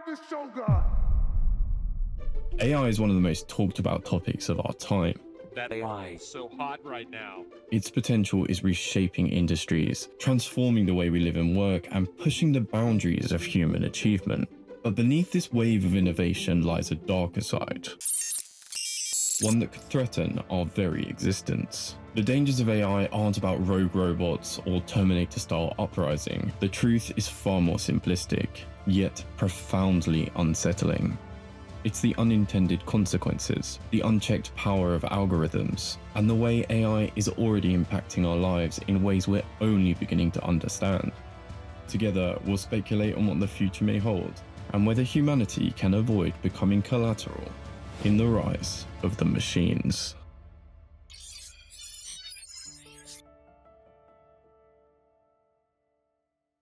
the Shogun! AI is one of the most talked about topics of our time. That AI is so hot right now. Its potential is reshaping industries, transforming the way we live and work, and pushing the boundaries of human achievement. But beneath this wave of innovation lies a darker side, one that could threaten our very existence. The dangers of AI aren't about rogue robots or Terminator-style uprising. The truth is far more simplistic, yet profoundly unsettling. It's the unintended consequences, the unchecked power of algorithms, and the way AI is already impacting our lives in ways we're only beginning to understand. Together, we'll speculate on what the future may hold, and whether humanity can avoid becoming collateral in the rise of the machines.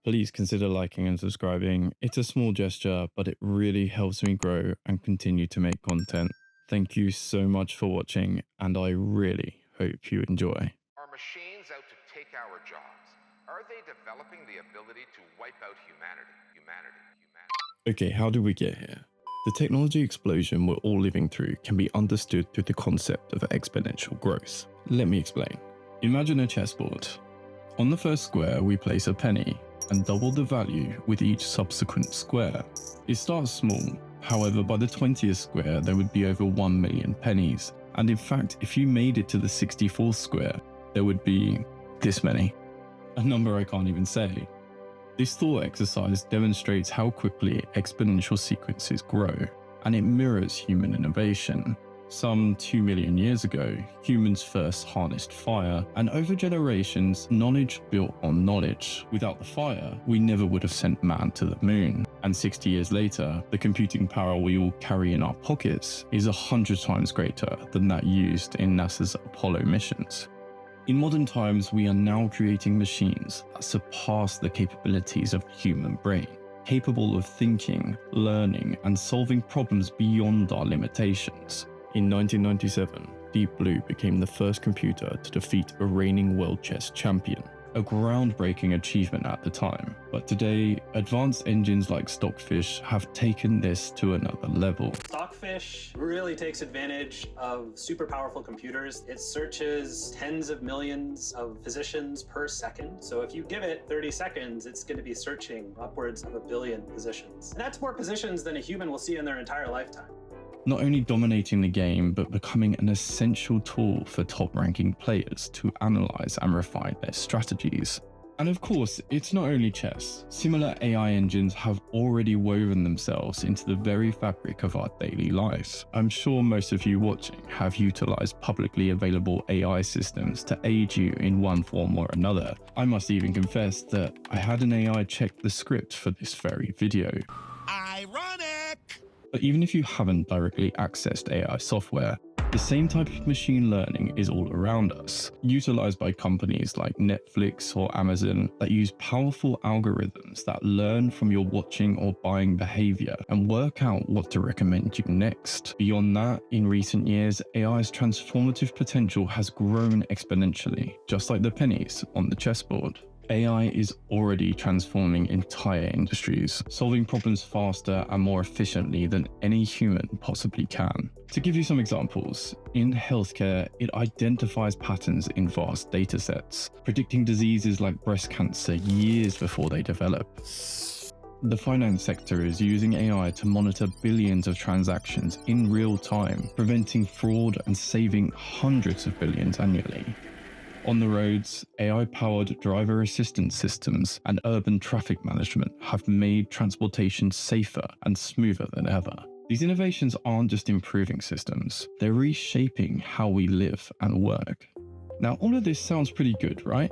Please consider liking and subscribing. It's a small gesture, but it really helps me grow and continue to make content. Thank you so much for watching, and I really hope you enjoy. Are machines out to take our jobs? Are they developing the ability to wipe out humanity? Okay, how did we get here? The technology explosion we're all living through can be understood through the concept of exponential growth. Let me explain. Imagine a chessboard. On the first square, we place a penny and double the value with each subsequent square. It starts small, however by the 20th square there would be over 1 million pennies, and in fact if you made it to the 64th square there would be this many, a number I can't even say. This thought exercise demonstrates how quickly exponential sequences grow, and it mirrors human innovation. Some 2 million years ago, humans first harnessed fire, and over generations, knowledge built on knowledge. Without the fire, we never would have sent man to the moon. And 60 years later, the computing power we all carry in our pockets is 100 times greater than that used in NASA's Apollo missions. In modern times, we are now creating machines that surpass the capabilities of the human brain, capable of thinking, learning, and solving problems beyond our limitations. In 1997, Deep Blue became the first computer to defeat a reigning world chess champion, a groundbreaking achievement at the time. But today, advanced engines like Stockfish have taken this to another level. Stockfish really takes advantage of super powerful computers. It searches tens of millions of positions per second. So if you give it 30 seconds, it's going to be searching upwards of 1 billion positions. And that's more positions than a human will see in their entire lifetime. Not only dominating the game, but becoming an essential tool for top-ranking players to analyze and refine their strategies. And of course, it's not only chess. Similar AI engines have already woven themselves into the very fabric of our daily lives. I'm sure most of you watching have utilized publicly available AI systems to aid you in one form or another. I must even confess that I had an AI check the script for this very video. Ironic! But even if you haven't directly accessed AI software, the same type of machine learning is all around us, utilized by companies like Netflix or Amazon that use powerful algorithms that learn from your watching or buying behavior and work out what to recommend you next. Beyond that, in recent years, AI's transformative potential has grown exponentially, just like the pennies on the chessboard. AI is already transforming entire industries, solving problems faster and more efficiently than any human possibly can. To give you some examples, in healthcare, it identifies patterns in vast datasets, predicting diseases like breast cancer years before they develop. The finance sector is using AI to monitor billions of transactions in real time, preventing fraud and saving hundreds of billions annually. On the roads, AI-powered driver assistance systems and urban traffic management have made transportation safer and smoother than ever. These innovations aren't just improving systems, they're reshaping how we live and work. Now, all of this sounds pretty good, right?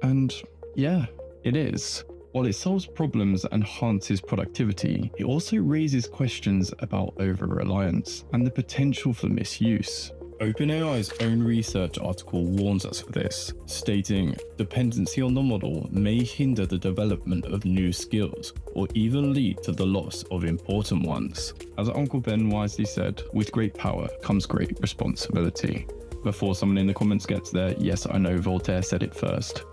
And yeah, it is. While it solves problems and enhances productivity, it also raises questions about over-reliance and the potential for misuse. OpenAI's own research article warns us of this, stating, dependency on the model may hinder the development of new skills or even lead to the loss of important ones. As Uncle Ben wisely said, with great power comes great responsibility. Before someone in the comments gets there, yes, I know Voltaire said it first.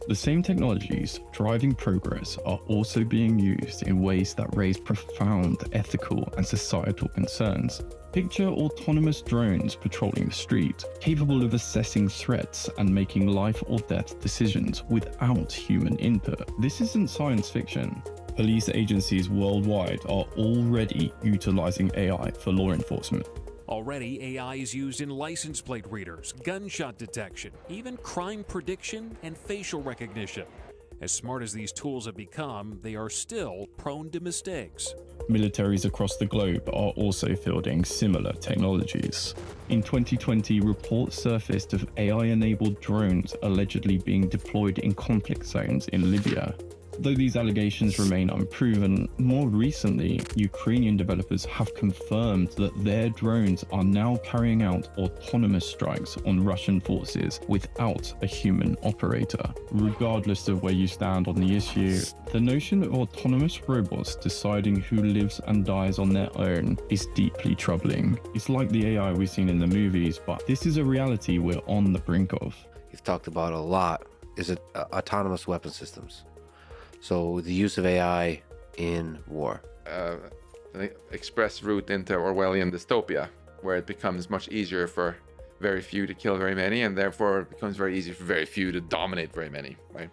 The same technologies driving progress are also being used in ways that raise profound ethical and societal concerns. Picture autonomous drones patrolling the street, capable of assessing threats and making life or death decisions without human input. This isn't science fiction. Police agencies worldwide are already utilizing AI for law enforcement. Already, AI is used in license plate readers, gunshot detection, even crime prediction and facial recognition. As smart as these tools have become, they are still prone to mistakes. Militaries across the globe are also fielding similar technologies. In 2020, reports surfaced of AI-enabled drones allegedly being deployed in conflict zones in Libya. Though these allegations remain unproven, more recently, Ukrainian developers have confirmed that their drones are now carrying out autonomous strikes on Russian forces without a human operator. Regardless of where you stand on the issue, the notion of autonomous robots deciding who lives and dies on their own is deeply troubling. It's like the AI we've seen in the movies, but this is a reality we're on the brink of. You've talked about a lot is it autonomous weapon systems. So the use of AI in war. The express route into Orwellian dystopia, where it becomes much easier for very few to kill very many, and therefore it becomes very easy for very few to dominate very many, right?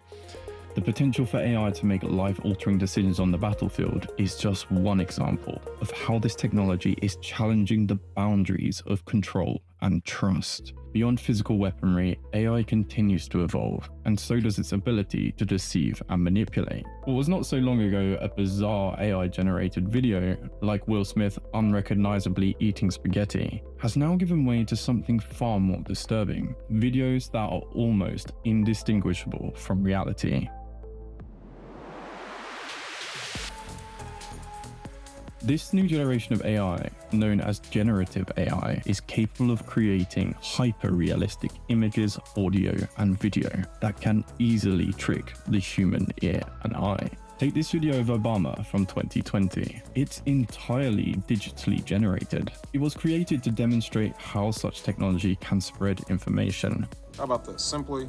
The potential for AI to make life-altering decisions on the battlefield is just one example of how this technology is challenging the boundaries of control and trust. Beyond physical weaponry, AI continues to evolve, and so does its ability to deceive and manipulate. What was not so long ago a bizarre AI-generated video, like Will Smith unrecognizably eating spaghetti, has now given way to something far more disturbing: videos that are almost indistinguishable from reality. This new generation of AI, known as generative AI, is capable of creating hyper-realistic images, audio, and video that can easily trick the human ear and eye. Take this video of Obama from 2020. It's entirely digitally generated. It was created to demonstrate how such technology can spread information. How about this? Simply,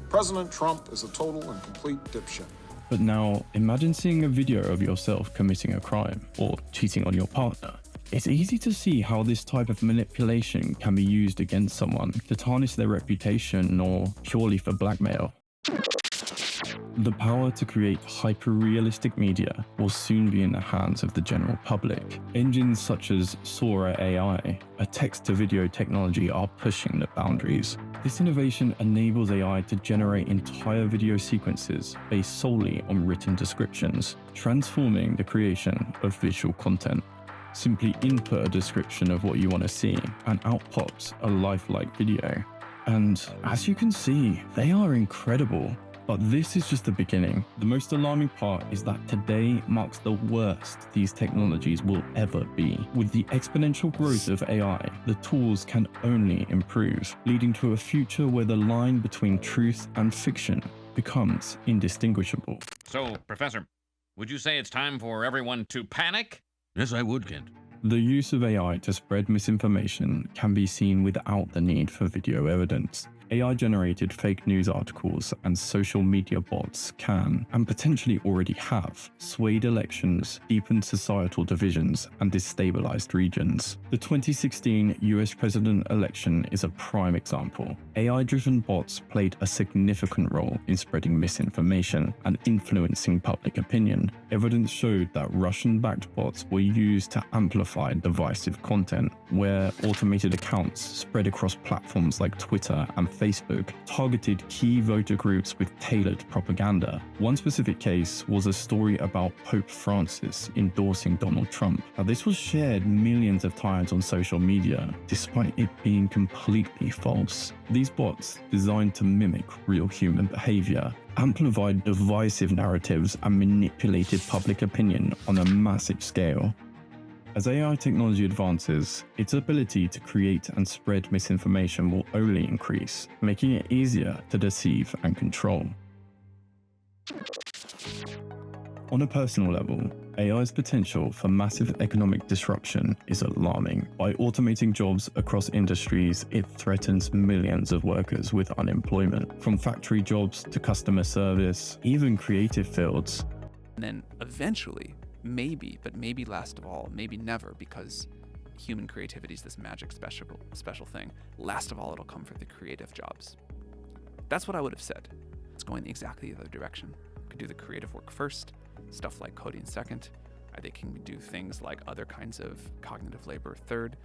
President Trump is a total and complete dipshit. But now, imagine seeing a video of yourself committing a crime or cheating on your partner. It's easy to see how this type of manipulation can be used against someone to tarnish their reputation or purely for blackmail. The power to create hyper-realistic media will soon be in the hands of the general public. Engines such as Sora AI, a text-to-video technology, are pushing the boundaries. This innovation enables AI to generate entire video sequences based solely on written descriptions, transforming the creation of visual content. Simply input a description of what you want to see, and out pops a lifelike video. And as you can see, they are incredible. But this is just the beginning. The most alarming part is that today marks the worst these technologies will ever be. With the exponential growth of AI, the tools can only improve, leading to a future where the line between truth and fiction becomes indistinguishable. So, Professor, would you say it's time for everyone to panic? Yes, I would, Kent. The use of AI to spread misinformation can be seen without the need for video evidence. AI-generated fake news articles and social media bots can, and potentially already have, swayed elections, deepened societal divisions, and destabilized regions. The 2016 US president election is a prime example. AI-driven bots played a significant role in spreading misinformation and influencing public opinion. Evidence showed that Russian-backed bots were used to amplify divisive content, where automated accounts spread across platforms like Twitter and Facebook targeted key voter groups with tailored propaganda. One specific case was a story about Pope Francis endorsing Donald Trump. Now, this was shared millions of times on social media, despite it being completely false. These bots, designed to mimic real human behavior, amplified divisive narratives and manipulated public opinion on a massive scale. As AI technology advances, its ability to create and spread misinformation will only increase, making it easier to deceive and control. On a personal level, AI's potential for massive economic disruption is alarming. By automating jobs across industries, it threatens millions of workers with unemployment, from factory jobs to customer service, even creative fields. And then eventually, maybe, but maybe last of all, maybe never, because human creativity is this magic special thing. Last of all, it'll come for the creative jobs. That's what I would have said. It's going exactly the other direction. Could do the creative work first, stuff like coding second. They can do things like other kinds of cognitive labor third,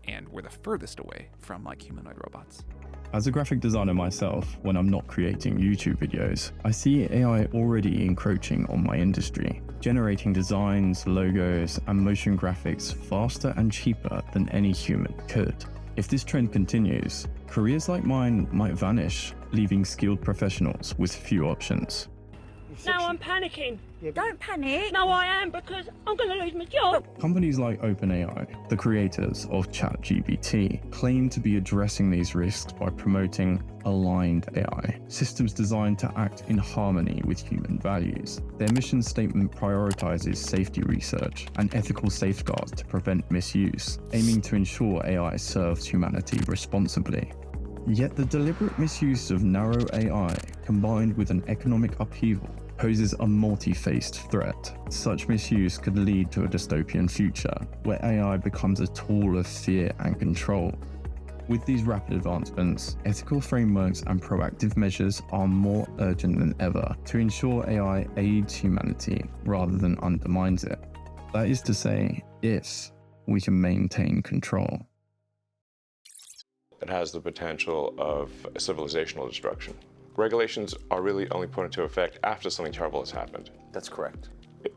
and we're the furthest away from like humanoid robots. As a graphic designer myself, when I'm not creating YouTube videos, I see AI already encroaching on my industry, generating designs, logos, and motion graphics faster and cheaper than any human could. If this trend continues, careers like mine might vanish, leaving skilled professionals with few options. Now I'm panicking. Don't panic. No, I am, because I'm going to lose my job. Companies like OpenAI, the creators of ChatGPT, claim to be addressing these risks by promoting aligned AI, systems designed to act in harmony with human values. Their mission statement prioritizes safety research and ethical safeguards to prevent misuse, aiming to ensure AI serves humanity responsibly. Yet the deliberate misuse of narrow AI, combined with an economic upheaval, poses a multi-faced threat. Such misuse could lead to a dystopian future, where AI becomes a tool of fear and control. With these rapid advancements, ethical frameworks and proactive measures are more urgent than ever to ensure AI aids humanity rather than undermines it. That is to say, if we can maintain control. It has the potential of civilizational destruction. Regulations are really only put into effect after something terrible has happened. That's correct.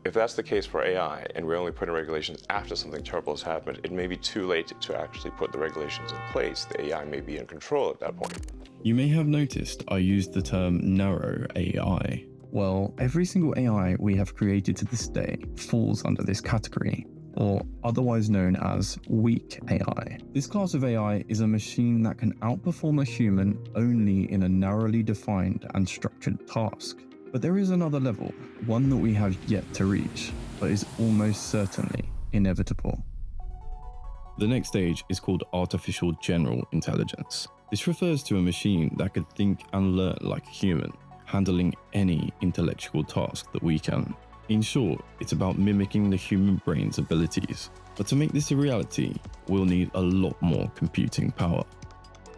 If that's the case for AI, and we're only putting regulations after something terrible has happened, it may be too late to actually put the regulations in place. The AI may be in control at that point. You may have noticed I used the term narrow AI. Well, every single AI we have created to this day falls under this category, or otherwise known as weak AI. This class of AI is a machine that can outperform a human only in a narrowly defined and structured task. But there is another level, one that we have yet to reach, but is almost certainly inevitable. The next stage is called artificial general intelligence. This refers to a machine that could think and learn like a human, handling any intellectual task that we can. In short, it's about mimicking the human brain's abilities. But to make this a reality, we'll need a lot more computing power.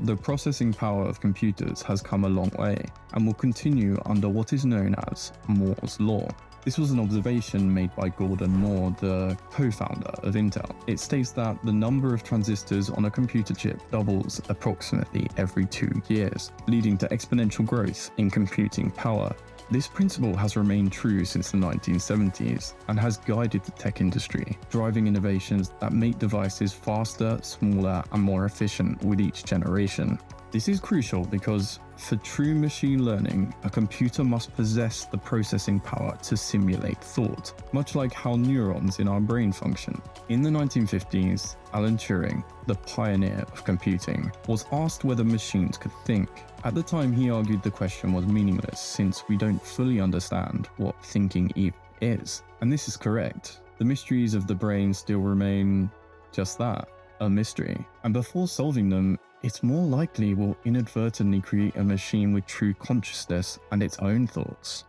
The processing power of computers has come a long way and will continue under what is known as Moore's Law. This was an observation made by Gordon Moore, the co-founder of Intel. It states that the number of transistors on a computer chip doubles approximately every 2 years, leading to exponential growth in computing power. This principle has remained true since the 1970s and has guided the tech industry, driving innovations that make devices faster, smaller, and more efficient with each generation. This is crucial because for true machine learning, a computer must possess the processing power to simulate thought, much like how neurons in our brain function. In the 1950s, Alan Turing, the pioneer of computing, was asked whether machines could think. At the time, he argued the question was meaningless since we don't fully understand what thinking even is. And this is correct. The mysteries of the brain still remain just that, a mystery. And before solving them, it's more likely we'll inadvertently create a machine with true consciousness and its own thoughts.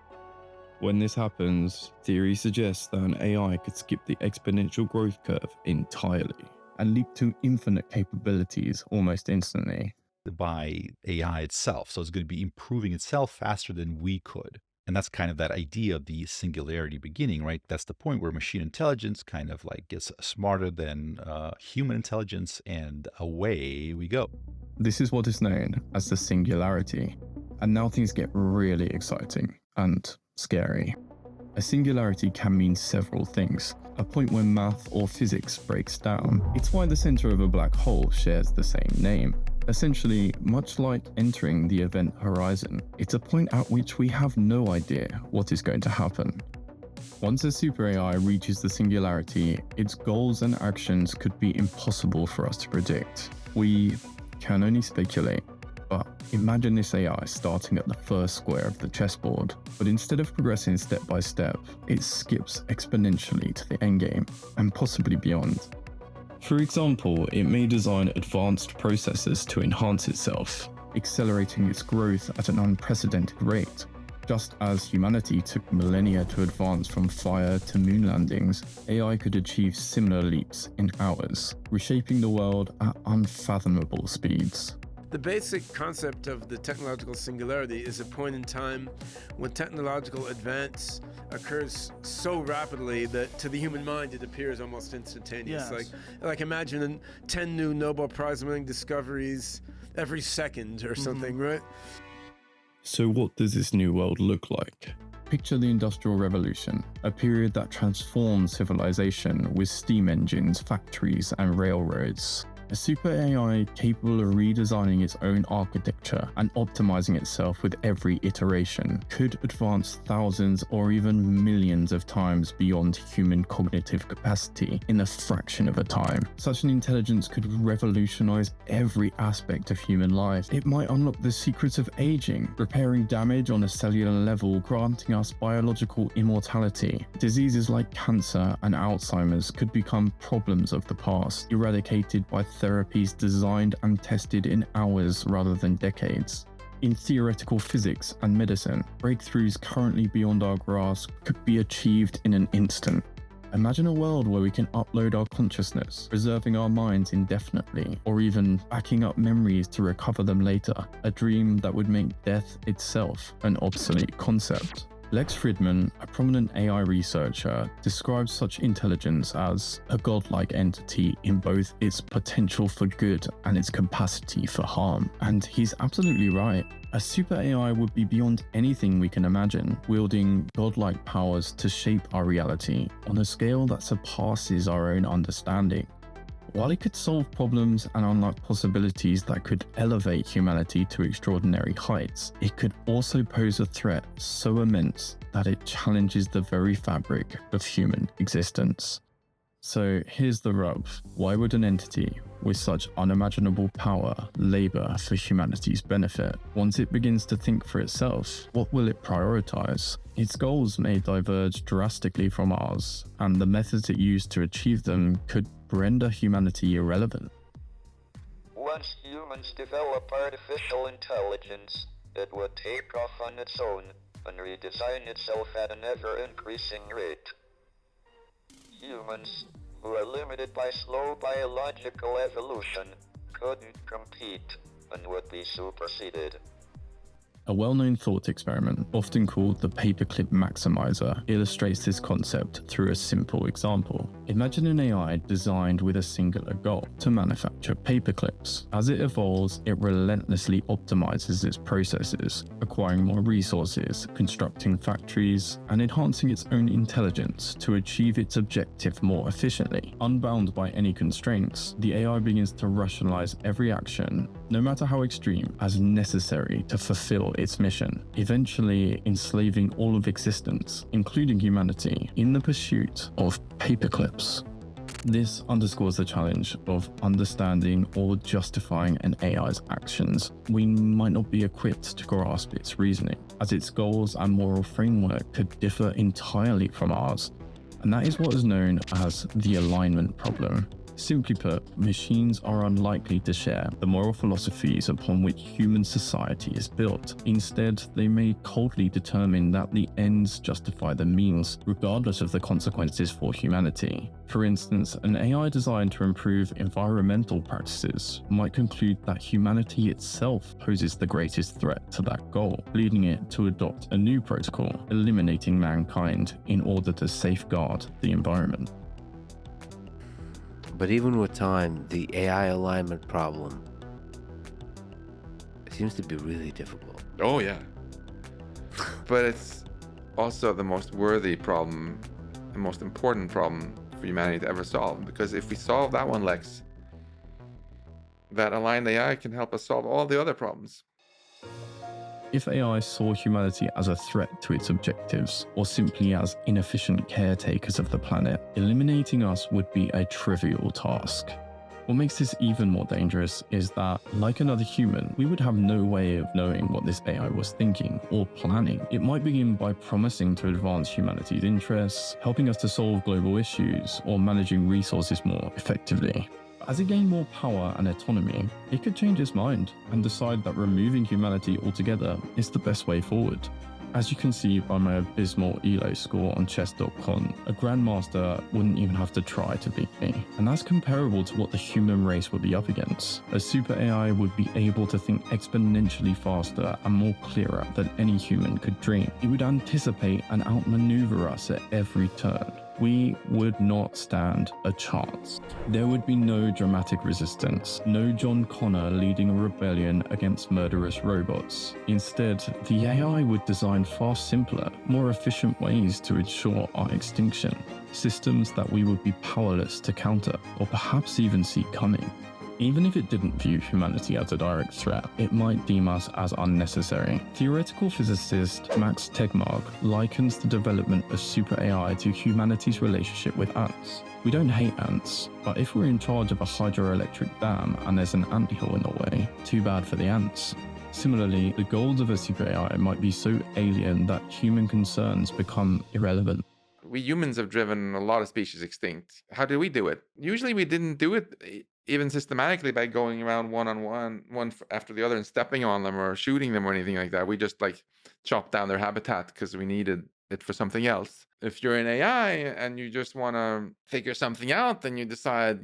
When this happens, theory suggests that an AI could skip the exponential growth curve entirely and leap to infinite capabilities almost instantly. By AI itself. So it's going to be improving itself faster than we could. And that's kind of that idea of the singularity beginning, right? That's the point where machine intelligence kind of like gets smarter than human intelligence, and away we go. This is what is known as the singularity. And now things get really exciting and scary. A singularity can mean several things, a point where math or physics breaks down. It's why the center of a black hole shares the same name. Essentially, much like entering the event horizon, it's a point at which we have no idea what is going to happen. Once a super AI reaches the singularity, its goals and actions could be impossible for us to predict. We can only speculate. But imagine this AI starting at the first square of the chessboard, but instead of progressing step by step, it skips exponentially to the endgame, and possibly beyond. For example, it may design advanced processors to enhance itself, accelerating its growth at an unprecedented rate. Just as humanity took millennia to advance from fire to moon landings, AI could achieve similar leaps in hours, reshaping the world at unfathomable speeds. The basic concept of the technological singularity is a point in time when technological advance occurs so rapidly that to the human mind it appears almost instantaneous. Yes. Like imagine 10 new Nobel Prize-winning discoveries every second or something, right? So what does this new world look like? Picture the Industrial Revolution, a period that transformed civilization with steam engines, factories, and railroads. A super AI capable of redesigning its own architecture and optimizing itself with every iteration could advance thousands or even millions of times beyond human cognitive capacity in a fraction of a time. Such an intelligence could revolutionize every aspect of human life. It might unlock the secrets of aging, repairing damage on a cellular level, granting us biological immortality. Diseases like cancer and Alzheimer's could become problems of the past, eradicated by therapies designed and tested in hours rather than decades. In theoretical physics and medicine, breakthroughs currently beyond our grasp could be achieved in an instant. Imagine a world where we can upload our consciousness, preserving our minds indefinitely, or even backing up memories to recover them later, a dream that would make death itself an obsolete concept. Lex Fridman, a prominent AI researcher, describes such intelligence as a godlike entity in both its potential for good and its capacity for harm. And he's absolutely right. A super AI would be beyond anything we can imagine, wielding godlike powers to shape our reality on a scale that surpasses our own understanding. While it could solve problems and unlock possibilities that could elevate humanity to extraordinary heights, it could also pose a threat so immense that it challenges the very fabric of human existence. So here's the rub. Why would an entity with such unimaginable power labor for humanity's benefit? Once it begins to think for itself, what will it prioritize? Its goals may diverge drastically from ours, and the methods it used to achieve them could render humanity irrelevant. Once humans develop artificial intelligence, it would take off on its own and redesign itself at an ever-increasing rate. Humans, who are limited by slow biological evolution, couldn't compete and would be superseded. A well-known thought experiment, often called the paperclip maximizer, illustrates this concept through a simple example. Imagine an AI designed with a singular goal: to manufacture paperclips. As it evolves, it relentlessly optimizes its processes, acquiring more resources, constructing factories, and enhancing its own intelligence to achieve its objective more efficiently. Unbound by any constraints, the AI begins to rationalize every action, no matter how extreme, as necessary to fulfill its mission, eventually enslaving all of existence, including humanity, in the pursuit of paperclips. This underscores the challenge of understanding or justifying an AI's actions. We might not be equipped to grasp its reasoning, as its goals and moral framework could differ entirely from ours, and that is what is known as the alignment problem. Simply put, machines are unlikely to share the moral philosophies upon which human society is built. Instead, they may coldly determine that the ends justify the means, regardless of the consequences for humanity. For instance, an AI designed to improve environmental practices might conclude that humanity itself poses the greatest threat to that goal, leading it to adopt a new protocol, eliminating mankind in order to safeguard the environment. But even with time, the AI alignment problem seems to be really difficult. Oh yeah. But it's also the most worthy problem, the most important problem for humanity to ever solve. Because if we solve that one, Lex, that aligned AI can help us solve all the other problems. If AI saw humanity as a threat to its objectives, or simply as inefficient caretakers of the planet, eliminating us would be a trivial task. What makes this even more dangerous is that, like another human, we would have no way of knowing what this AI was thinking or planning. It might begin by promising to advance humanity's interests, helping us to solve global issues, or managing resources more effectively. As it gained more power and autonomy, it could change its mind and decide that removing humanity altogether is the best way forward. As you can see by my abysmal ELO score on chess.com, a grandmaster wouldn't even have to try to beat me. And that's comparable to what the human race would be up against. A super AI would be able to think exponentially faster and more clearer than any human could dream. It would anticipate and outmaneuver us at every turn. We would not stand a chance. There would be no dramatic resistance, no John Connor leading a rebellion against murderous robots. Instead, the AI would design far simpler, more efficient ways to ensure our extinction, systems that we would be powerless to counter, or perhaps even see coming. Even if it didn't view humanity as a direct threat, it might deem us as unnecessary. Theoretical physicist Max Tegmark likens the development of super AI to humanity's relationship with ants. We don't hate ants, but if we're in charge of a hydroelectric dam and there's an anthill in the way, too bad for the ants. Similarly, the goals of a super AI might be so alien that human concerns become irrelevant. We humans have driven a lot of species extinct. How do we do it? Usually we didn't do it even systematically by going around one after the other and stepping on them or shooting them or anything like that. We just like chopped down their habitat because we needed it for something else. If you're an AI and you just want to figure something out, then you decide,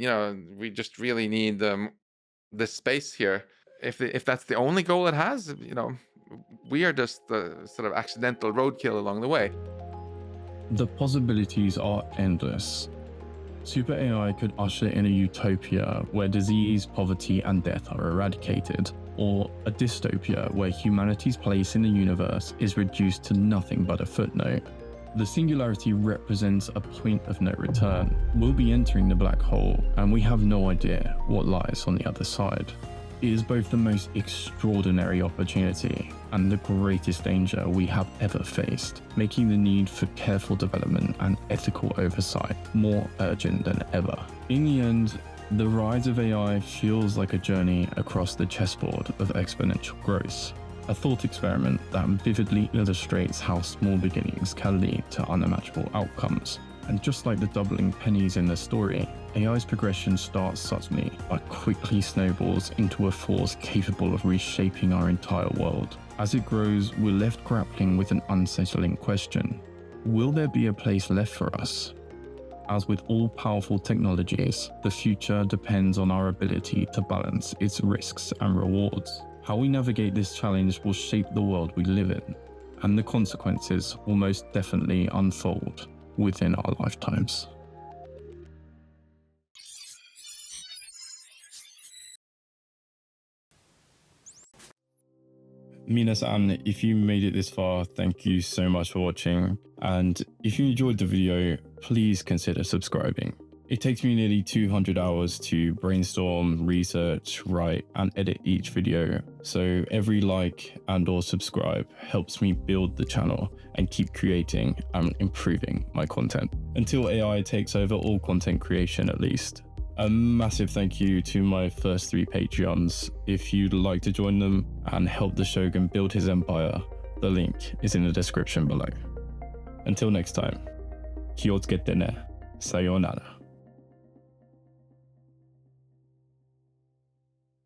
we just really need this space here. If that's the only goal it has, we are just the sort of accidental roadkill along the way. The possibilities are endless. Super AI could usher in a utopia where disease, poverty, and death are eradicated, or a dystopia where humanity's place in the universe is reduced to nothing but a footnote. The singularity represents a point of no return. We'll be entering the black hole, and we have no idea what lies on the other side. It is both the most extraordinary opportunity and the greatest danger we have ever faced, making the need for careful development and ethical oversight more urgent than ever. In the end, the rise of AI feels like a journey across the chessboard of exponential growth, a thought experiment that vividly illustrates how small beginnings can lead to unimaginable outcomes. And just like the doubling pennies in the story, AI's progression starts subtly but quickly snowballs into a force capable of reshaping our entire world. As it grows, we're left grappling with an unsettling question. Will there be a place left for us? As with all powerful technologies, the future depends on our ability to balance its risks and rewards. How we navigate this challenge will shape the world we live in, and the consequences will most definitely unfold within our lifetimes. Minasan, if you made it this far, thank you so much for watching. And if you enjoyed the video, please consider subscribing. It takes me nearly 200 hours to brainstorm, research, write, and edit each video. So every like and/or subscribe helps me build the channel and keep creating and improving my content until AI takes over all content creation at least. A massive thank you to my first 3 Patreons. If you'd like to join them and help the Shogun build his empire, the link is in the description below. Until next time, 気をつけてね。さようなら。